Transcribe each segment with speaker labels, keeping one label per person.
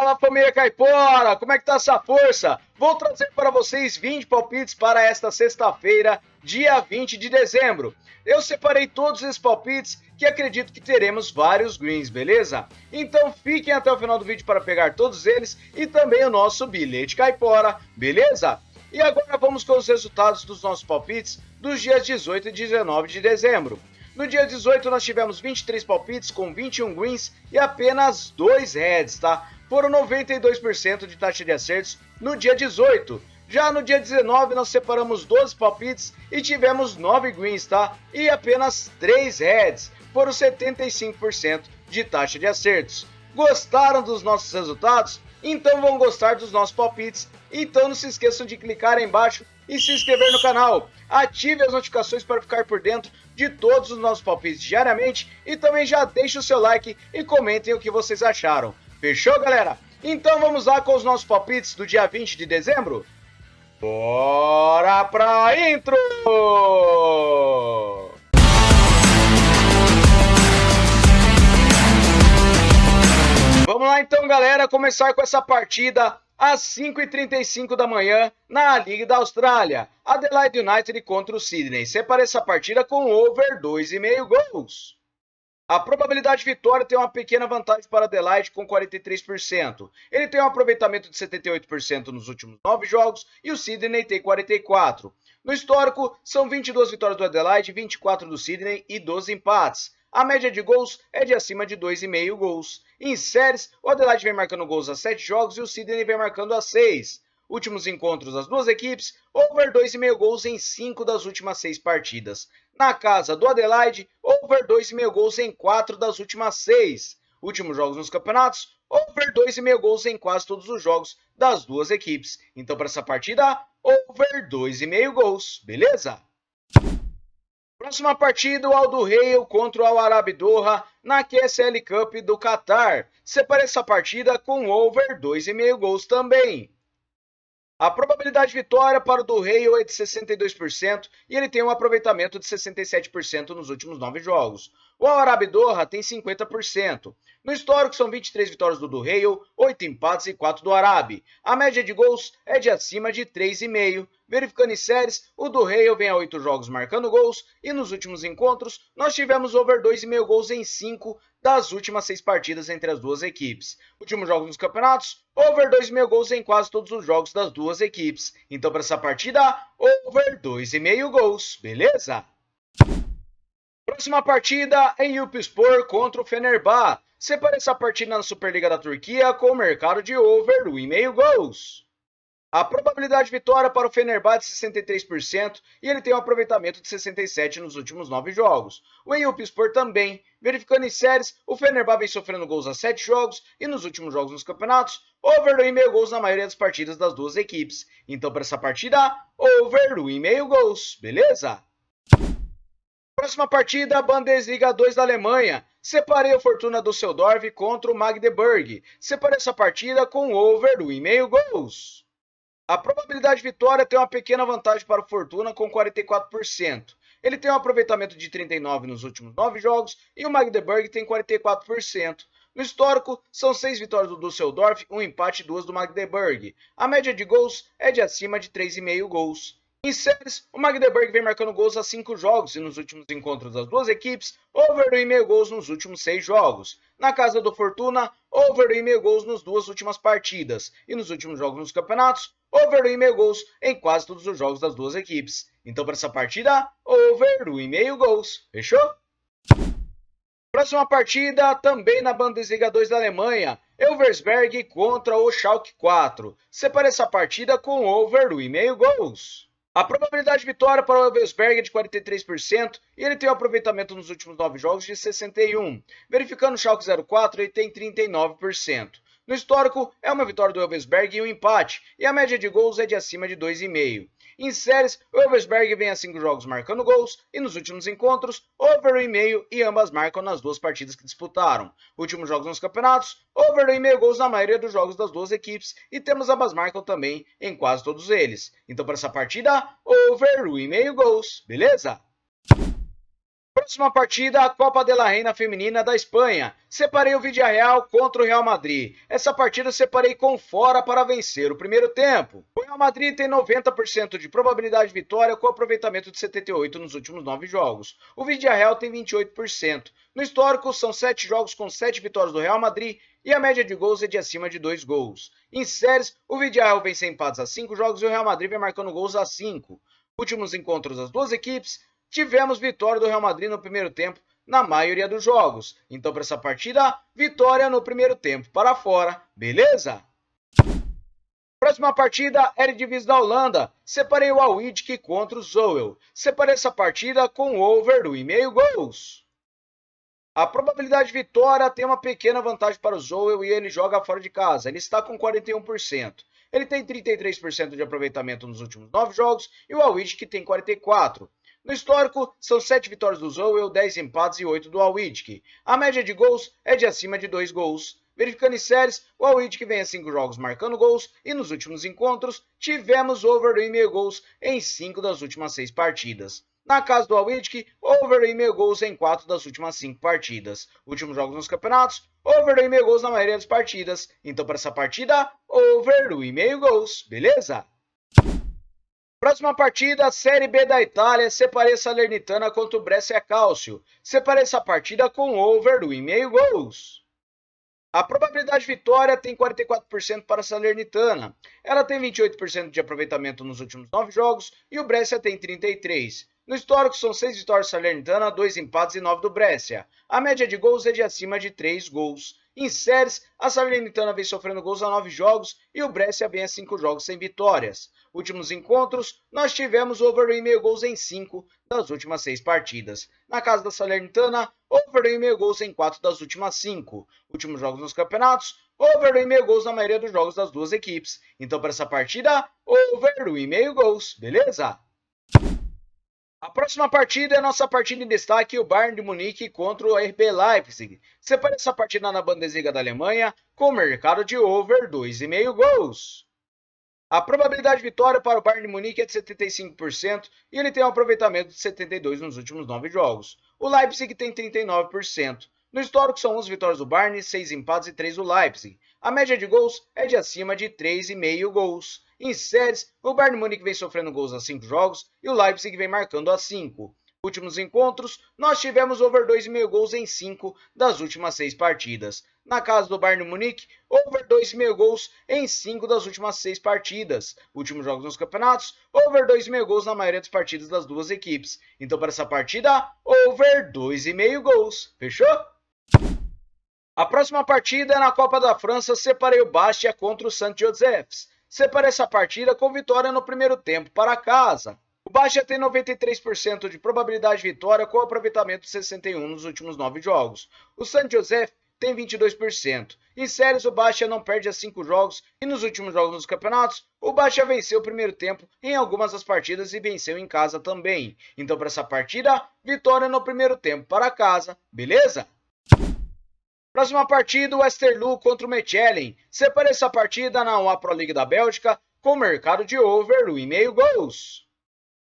Speaker 1: Fala, família Caipora, como é que tá essa força? Vou trazer para vocês 20 palpites para esta sexta-feira, dia 20 de dezembro. Eu separei todos esses palpites que acredito que teremos vários greens, beleza? Então fiquem até o final do vídeo para pegar todos eles e também o nosso bilhete Caipora, beleza? E agora vamos com os resultados dos nossos palpites dos dias 18 e 19 de dezembro. No dia 18 nós tivemos 23 palpites com 21 greens e apenas 2 reds, tá? Foram 92% de taxa de acertos no dia 18. Já no dia 19 nós separamos 12 palpites e tivemos 9 greens, tá? E apenas 3 reds. Foram 75% de taxa de acertos. Gostaram dos nossos resultados? Então vão gostar dos nossos palpites. Então não se esqueçam de clicar aí embaixo e se inscrever no canal. Ative as notificações para ficar por dentro de todos os nossos palpites diariamente. E também já deixe o seu like e comentem o que vocês acharam. Fechou, galera? Então vamos lá com os nossos palpites do dia 20 de dezembro? Bora pra intro! Vamos lá então, galera, começar com essa partida às 5h35 da manhã na Liga da Austrália. Adelaide United contra o Sydney. Separei essa partida com over 2,5 gols. A probabilidade de vitória tem uma pequena vantagem para Adelaide com 43%. Ele tem um aproveitamento de 78% nos últimos 9 jogos e o Sydney tem 44%. No histórico, são 22 vitórias do Adelaide, 24 do Sydney e 12 empates. A média de gols é de acima de 2,5 gols. Em séries, o Adelaide vem marcando gols a 7 jogos e o Sydney vem marcando a 6. Últimos encontros das duas equipes, over 2,5 gols em 5 das últimas 6 partidas. Na casa do Adelaide, over 2,5 gols em 4 das últimas 6. Últimos jogos nos campeonatos, over 2,5 gols em quase todos os jogos das duas equipes. Então para essa partida, over 2,5 gols, beleza? Próxima partida, o Al Duhail contra o Al Arabi Doha na QSL Cup do Catar. Separei essa partida com over 2,5 gols também. A probabilidade de vitória para o Duhail é de 62% e ele tem um aproveitamento de 67% nos últimos 9 jogos. O Al Arabi Doha tem 50%. No histórico são 23 vitórias do Duhail, 8 empates e 4 do Arabi. A média de gols é de acima de 3,5. Verificando em séries, o Duhail vem a 8 jogos marcando gols e nos últimos encontros nós tivemos over 2,5 gols em 5 das últimas 6 partidas entre as duas equipes. Últimos jogos nos campeonatos, over 2,5 gols em quase todos os jogos das duas equipes. Então para essa partida, over 2,5 gols, beleza? Próxima partida em Eyüpspor contra o Fenerbahçe. Separei essa partida na Superliga da Turquia com o mercado de over 1,5 gols. A probabilidade de vitória para o Fenerbahçe é de 63% e ele tem um aproveitamento de 67% nos últimos 9 jogos. O Eyüpspor também. Verificando em séries, o Fenerbahçe vem sofrendo gols a 7 jogos e nos últimos jogos nos campeonatos, over 1,5 gols na maioria das partidas das duas equipes. Então para essa partida, over 1,5 gols, beleza? Próxima partida, Bundesliga 2 da Alemanha. Separei o Fortuna Düsseldorf contra o Magdeburg. Separei essa partida com over 1,5 gols. A probabilidade de vitória tem uma pequena vantagem para o Fortuna com 44%. Ele tem um aproveitamento de 39% nos últimos 9 jogos e o Magdeburg tem 44%. No histórico, são 6 vitórias do Düsseldorf, 1 empate e 2 do Magdeburg. A média de gols é de acima de 3,5 gols. Em séries, o Magdeburg vem marcando gols a 5 jogos e nos últimos encontros das duas equipes, over 1,5 gols nos últimos 6 jogos. Na casa do Fortuna, over 1,5 gols nas duas últimas partidas e nos últimos jogos nos campeonatos, over 1,5 gols em quase todos os jogos das duas equipes. Então para essa partida, over 1,5 gols. Fechou? Próxima partida, também na Bundesliga 2 da Alemanha, Elversberg contra o Schalke 4. Separei essa partida com over 1,5 gols. A probabilidade de vitória para o Elversberg é de 43% e ele tem um aproveitamento nos últimos 9 jogos de 61%. Verificando o Schalke 04, ele tem 39%. No histórico, é uma vitória do Elversberg e um empate, e a média de gols é de acima de 2,5. Em séries, o Elversberg vem a 5 jogos marcando gols, e nos últimos encontros, over 1,5 e ambas marcam nas duas partidas que disputaram. Últimos jogos nos campeonatos, over 1,5 gols na maioria dos jogos das duas equipes, e temos ambas marcam também em quase todos eles. Então para essa partida, over 1,5 gols, beleza? Próxima partida, a Copa de la Reina Feminina da Espanha. Separei o Villarreal contra o Real Madrid. Essa partida separei com fora para vencer o primeiro tempo. O Real Madrid tem 90% de probabilidade de vitória com aproveitamento de 78% nos últimos 9 jogos. O Villarreal tem 28%. No histórico, são 7 jogos com 7 vitórias do Real Madrid e a média de gols é de acima de 2 gols. Em séries, o Villarreal vem sem empates a 5 jogos e o Real Madrid vem marcando gols a 5. Últimos encontros das duas equipes, tivemos vitória do Real Madrid no primeiro tempo na maioria dos jogos. Então, para essa partida, vitória no primeiro tempo para fora, beleza? Próxima partida, Eredivisie da Holanda. Separei o Al Ittihad contra o Zwolle. Separei essa partida com over 1,5 gols. A probabilidade de vitória tem uma pequena vantagem para o Zwolle e ele joga fora de casa. Ele está com 41%. Ele tem 33% de aproveitamento nos últimos 9 jogos e o Al Ittihad tem 44%. No histórico, são 7 vitórias do Zwolle, 10 empates e 8 do Al Ittihad. A média de gols é de acima de 2 gols. Verificando em séries, o Al Ittihad vem a 5 jogos marcando gols e nos últimos encontros tivemos over 1,5 gols em 5 das últimas 6 partidas. Na casa do Al Ittihad, over 1,5 gols em 4 das últimas 5 partidas. Últimos jogos nos campeonatos, over 1,5 gols na maioria das partidas. Então, para essa partida, over 1,5 gols, beleza? Próxima partida, Série B da Itália, separei a Salernitana contra o Brescia Calcio. Separei essa partida com over 1,5 gols. A probabilidade de vitória tem 44% para a Salernitana. Ela tem 28% de aproveitamento nos últimos 9 jogos e o Brescia tem 33%. No histórico, são 6 vitórias da Salernitana, 2 empates e 9 do Brescia. A média de gols é de acima de 3 gols. Em séries, a Salernitana vem sofrendo gols a 9 jogos e o Brescia vem a 5 jogos sem vitórias. Últimos encontros, nós tivemos over 1,5 gols em 5 das últimas 6 partidas. Na casa da Salernitana, over 1,5 gols em 4 das últimas 5. Últimos jogos nos campeonatos, over 1,5 gols na maioria dos jogos das duas equipes. Então, para essa partida, over 1,5 gols, beleza? A próxima partida é a nossa partida em destaque, o Bayern de Munique contra o RB Leipzig. Separei essa partida na Bundesliga da Alemanha com mercado de over 2,5 gols. A probabilidade de vitória para o Bayern de Munique é de 75% e ele tem um aproveitamento de 72% nos últimos 9 jogos. O Leipzig tem 39%. No histórico são 11 vitórias do Bayern, 6 empates e 3 do Leipzig. A média de gols é de acima de 3,5 gols. Em séries, o Bayern de Munique vem sofrendo gols a 5 jogos e o Leipzig vem marcando a 5. Últimos encontros, nós tivemos over 2,5 gols em 5 das últimas 6 partidas. Na casa do Bayern de Munique, over 2,5 gols em 5 das últimas 6 partidas. Últimos jogos nos campeonatos, over 2,5 gols na maioria das partidas das duas equipes. Então, para essa partida, over 2,5 gols. Fechou? A próxima partida é na Copa da França, separei o Bastia contra o Saint-Joseph's. Separei essa partida com vitória no primeiro tempo para casa. O Bastia tem 93% de probabilidade de vitória com aproveitamento de 61% nos últimos 9 jogos. O Saint-Joseph tem 22%. Em séries, o Bastia não perde a 5 jogos e nos últimos jogos dos campeonatos, o Bastia venceu o primeiro tempo em algumas das partidas e venceu em casa também. Então, para essa partida, vitória no primeiro tempo para casa, beleza? Próxima partida, o Westerlo contra o Mechelen. Separei essa partida na UEFA Pro League da Bélgica com mercado de over 1,5 gols.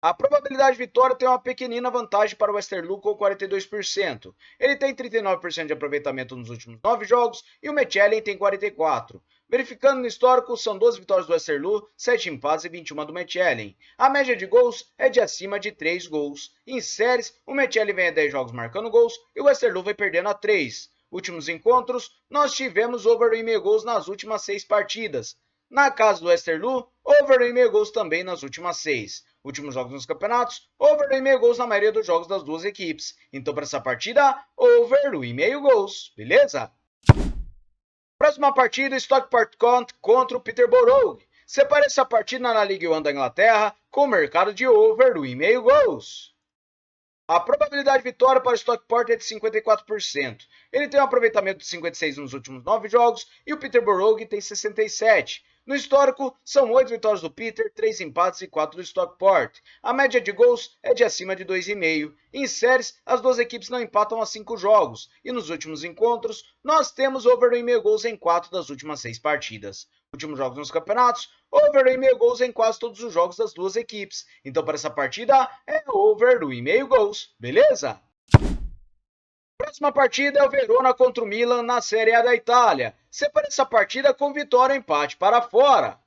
Speaker 1: A probabilidade de vitória tem uma pequenina vantagem para o Westerlo com 42%. Ele tem 39% de aproveitamento nos últimos 9 jogos e o Mechelen tem 44%. Verificando no histórico, são 12 vitórias do Westerlo, 7 empates e 21 do Mechelen. A média de gols é de acima de 3 gols. Em séries, o Mechelen vem a 10 jogos marcando gols e o Westerlo vai perdendo a 3. Últimos encontros, nós tivemos over 1,5 gols nas últimas 6 partidas. Na casa do Westerlo, over 1,5 gols também nas últimas 6. Últimos jogos nos campeonatos, over 1,5 gols na maioria dos jogos das duas equipes. Então, para essa partida, over 1,5 gols, beleza? Próxima partida, Stockport County contra o Peterborough. Separei essa partida na Ligue 1 da Inglaterra com mercado de over 1,5 gols. A probabilidade de vitória para o Stockport é de 54%. Ele tem um aproveitamento de 56% nos últimos 9 jogos e o Peterborough tem 67%. No histórico, são 8 vitórias do Peter, 3 empates e 4 do Stockport. A média de gols é de acima de 2,5. Em séries, as duas equipes não empatam a 5 jogos. E nos últimos encontros, nós temos over 1,5 gols em 4 das últimas 6 partidas. Últimos jogos nos campeonatos, over 1,5 gols em quase todos os jogos das duas equipes. Então, para essa partida, é over 1,5 gols, beleza? Próxima partida é o Verona contra o Milan na Série A da Itália. Separe essa partida com vitória ou empate para fora.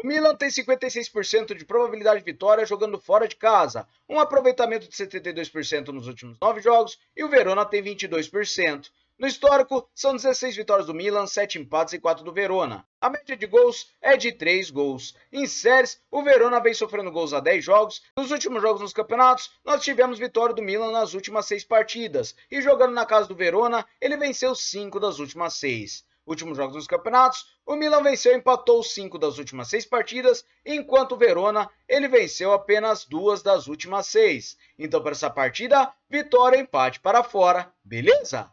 Speaker 1: O Milan tem 56% de probabilidade de vitória jogando fora de casa, um aproveitamento de 72% nos últimos 9 jogos, e o Verona tem 22%. No histórico, são 16 vitórias do Milan, 7 empates e 4 do Verona. A média de gols é de 3 gols. Em séries, o Verona vem sofrendo gols há 10 jogos. Nos últimos jogos nos campeonatos, nós tivemos vitória do Milan nas últimas 6 partidas. E jogando na casa do Verona, ele venceu 5 das últimas 6. Últimos jogos nos campeonatos, o Milan venceu e empatou 5 das últimas 6 partidas, enquanto o Verona ele venceu apenas 2 das últimas 6. Então, para essa partida, vitória ou empate para fora, beleza?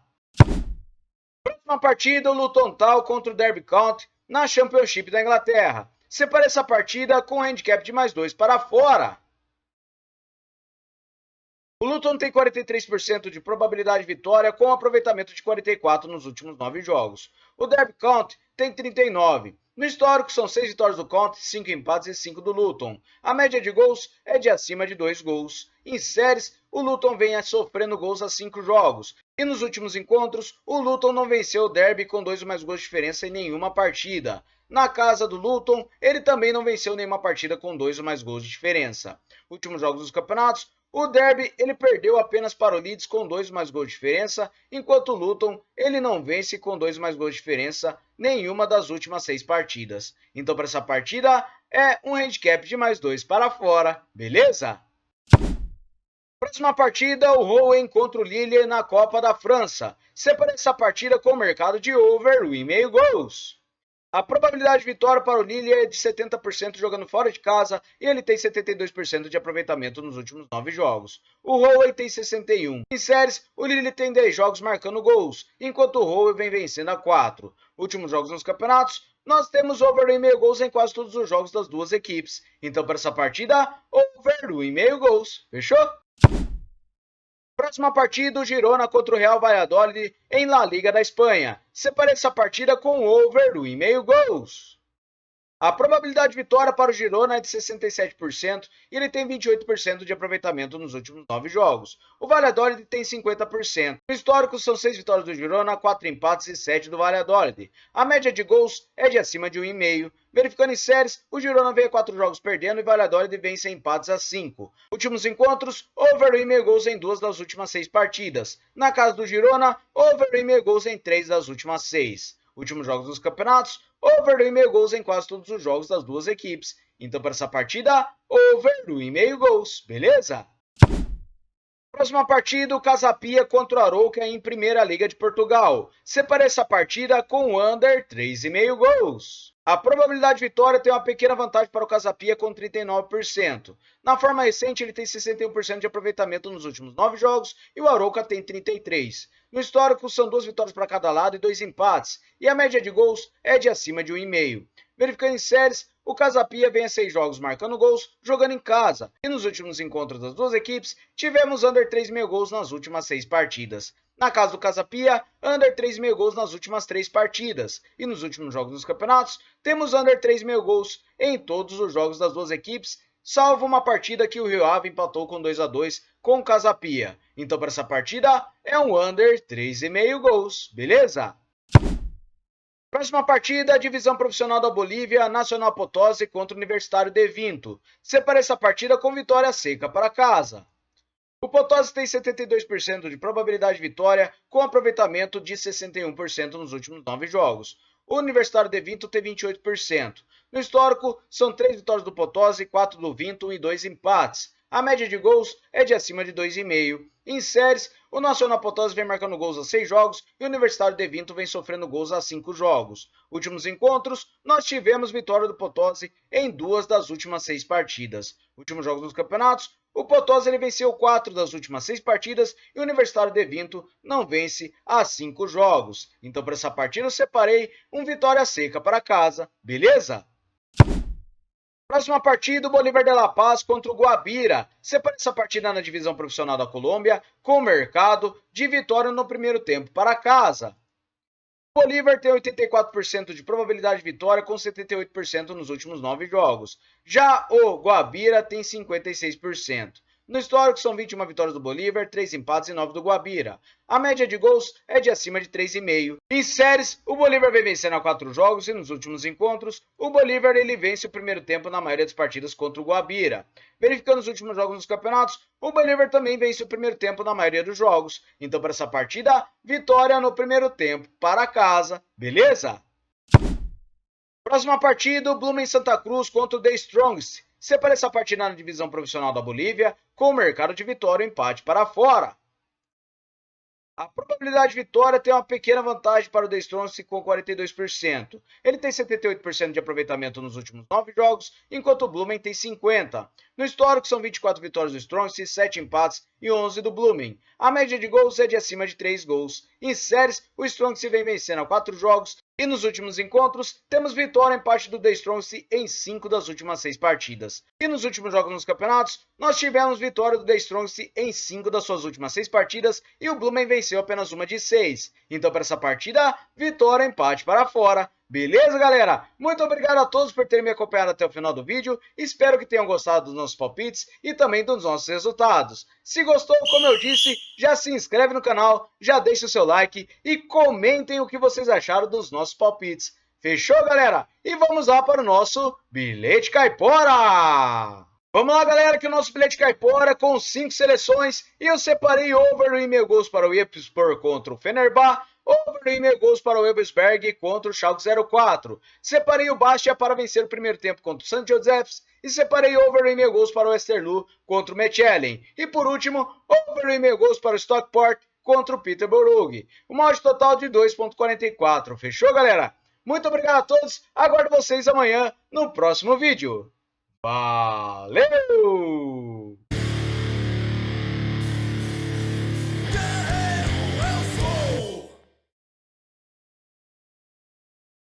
Speaker 1: Próxima partida, o Luton Town contra o Derby County na Championship da Inglaterra. Separe essa partida com handicap de mais 2 para fora. O Luton tem 43% de probabilidade de vitória com aproveitamento de 44% nos últimos 9 jogos. O Derby County tem 39%. No histórico são 6 vitórias do County, 5 empates e 5 do Luton. A média de gols é de acima de 2 gols. Em séries, o Luton vem sofrendo gols há 5 jogos. E nos últimos encontros, o Luton não venceu o Derby com 2 ou mais gols de diferença em nenhuma partida. Na casa do Luton, ele também não venceu nenhuma partida com 2 ou mais gols de diferença. Últimos jogos dos campeonatos, o Derby ele perdeu apenas para o Leeds com 2 ou mais gols de diferença, enquanto o Luton ele não vence com 2 ou mais gols de diferença nenhuma das últimas 6 partidas. Então para essa partida é um handicap de mais 2 para fora, beleza? Próxima partida, o Rouen contra o Lille na Copa da França. Separe essa partida com o mercado de over 1,5 gols. A probabilidade de vitória para o Lille é de 70% jogando fora de casa e ele tem 72% de aproveitamento nos últimos 9 jogos. O Rouen tem 61%. Em séries, o Lille tem 10 jogos marcando gols, enquanto o Rouen vem vencendo a 4. Últimos jogos nos campeonatos, nós temos over 1,5 gols em quase todos os jogos das duas equipes. Então para essa partida, over 1,5 gols. Fechou? Próxima partida, o Girona contra o Real Valladolid em La Liga da Espanha. Separe essa partida com over 1,5 gols. A probabilidade de vitória para o Girona é de 67% e ele tem 28% de aproveitamento nos últimos 9 jogos. O Valladolid tem 50%. No histórico são 6 vitórias do Girona, 4 empates e 7 do Valladolid. A média de gols é de acima de 1,5. Verificando em séries, o Girona vem a 4 jogos perdendo e o Valladolid vence em empates a 5. Últimos encontros, over 1,5 gols em 2 das últimas 6 partidas. Na casa do Girona, over 1,5 gols em 3 das últimas 6. Últimos jogos dos campeonatos, over 1,5 gols em quase todos os jogos das duas equipes. Então para essa partida, over 1,5 gols, beleza? Próxima partida, o Casa Pia contra o Arouca em Primeira Liga de Portugal. Separe essa partida com under 3,5 gols. A probabilidade de vitória tem uma pequena vantagem para o Casa Pia com 39%. Na forma recente, ele tem 61% de aproveitamento nos últimos 9 jogos e o Arouca tem 33%. No histórico, são 2 vitórias para cada lado e 2 empates, e a média de gols é de acima de 1,5. Verificando em séries, o Casa Pia vem a 6 jogos marcando gols, jogando em casa. E nos últimos encontros das duas equipes, tivemos under 3,5 gols nas últimas 6 partidas. Na casa do Casa Pia, under 3,5 gols nas últimas 3 partidas. E nos últimos jogos dos campeonatos, temos under 3,5 gols em todos os jogos das duas equipes, salvo uma partida que o Rio Ave empatou com 2-2 com o Casa Pia. Então para essa partida é um under 3,5 gols, beleza? Próxima partida, a divisão profissional da Bolívia, Nacional Potosí contra o Universitário de Vinto. Separe essa partida com vitória seca para casa. O Potosí tem 72% de probabilidade de vitória, com aproveitamento de 61% nos últimos 9 jogos. O Universitário de Vinto tem 28%. No histórico, são 3 vitórias do Potosí, 4 do Vinto e 2 empates. A média de gols é de acima de 2,5. Em séries, o Nacional Potosí vem marcando gols a 6 jogos e o Universitário de Vinto vem sofrendo gols a 5 jogos. Últimos encontros, nós tivemos vitória do Potosí em 2 das últimas 6 partidas. Últimos jogos dos campeonatos, o Potosí ele venceu 4 das últimas 6 partidas e o Universitário de Vinto não vence há 5 jogos. Então para essa partida eu separei um vitória seca para casa, beleza? Próxima partida, o Bolívar de La Paz contra o Guabira. Separe essa partida na divisão profissional da Colômbia com o mercado de vitória no primeiro tempo para casa. O Bolívar tem 84% de probabilidade de vitória com 78% nos últimos 9 jogos. Já o Guabira tem 56%. No histórico, são 21 vitórias do Bolívar, 3 empates e 9 do Guabira. A média de gols é de acima de 3,5. Em séries, o Bolívar vem vencendo há 4 jogos e nos últimos encontros, o Bolívar ele vence o primeiro tempo na maioria das partidas contra o Guabira. Verificando os últimos jogos nos campeonatos, o Bolívar também vence o primeiro tempo na maioria dos jogos. Então, para essa partida, vitória no primeiro tempo para casa, beleza? Próxima partida, o Blumen Santa Cruz contra o The Strongs. Separa essa partida na divisão profissional da Bolívia, com o mercado de vitória e empate para fora. A probabilidade de vitória tem uma pequena vantagem para o The Strongs com 42%. Ele tem 78% de aproveitamento nos últimos 9 jogos, enquanto o Blumen tem 50%. No histórico, são 24 vitórias do Strongs, 7 empates e 11 do Blumen. A média de gols é de acima de 3 gols. Em séries, o Strongs vem vencendo há 4 jogos e nos últimos encontros, temos vitória em parte do The Strongs em 5 das últimas 6 partidas. E nos últimos jogos nos campeonatos, nós tivemos vitória do The Strongs em 5 das suas últimas 6 partidas e o Blumen venceu apenas uma de 6. Então, para essa partida, vitória, empate para fora. Beleza, galera? Muito obrigado a todos por terem me acompanhado até o final do vídeo. Espero que tenham gostado dos nossos palpites e também dos nossos resultados. Se gostou, como eu disse, já se inscreve no canal, já deixa o seu like e comentem o que vocês acharam dos nossos palpites. Fechou, galera? E vamos lá para o nosso Bilhete Caipora! Vamos lá, galera, que o nosso Bilhete Caipora com 5 seleções e eu separei over 1,5 gols para o Ipspor contra o Fenerbahçe, over 1,5 gols para o Elversberg contra o Schalke 04. Separei o Bastia para vencer o primeiro tempo contra o St. Joseph's e separei over 1,5 gols para o Westerlo contra o Mechelen. E por último, over 1,5 gols para o Stockport contra o Peterborough. Uma odd total de 2,44. Fechou, galera? Muito obrigado a todos. Aguardo vocês amanhã no próximo vídeo. Valeu!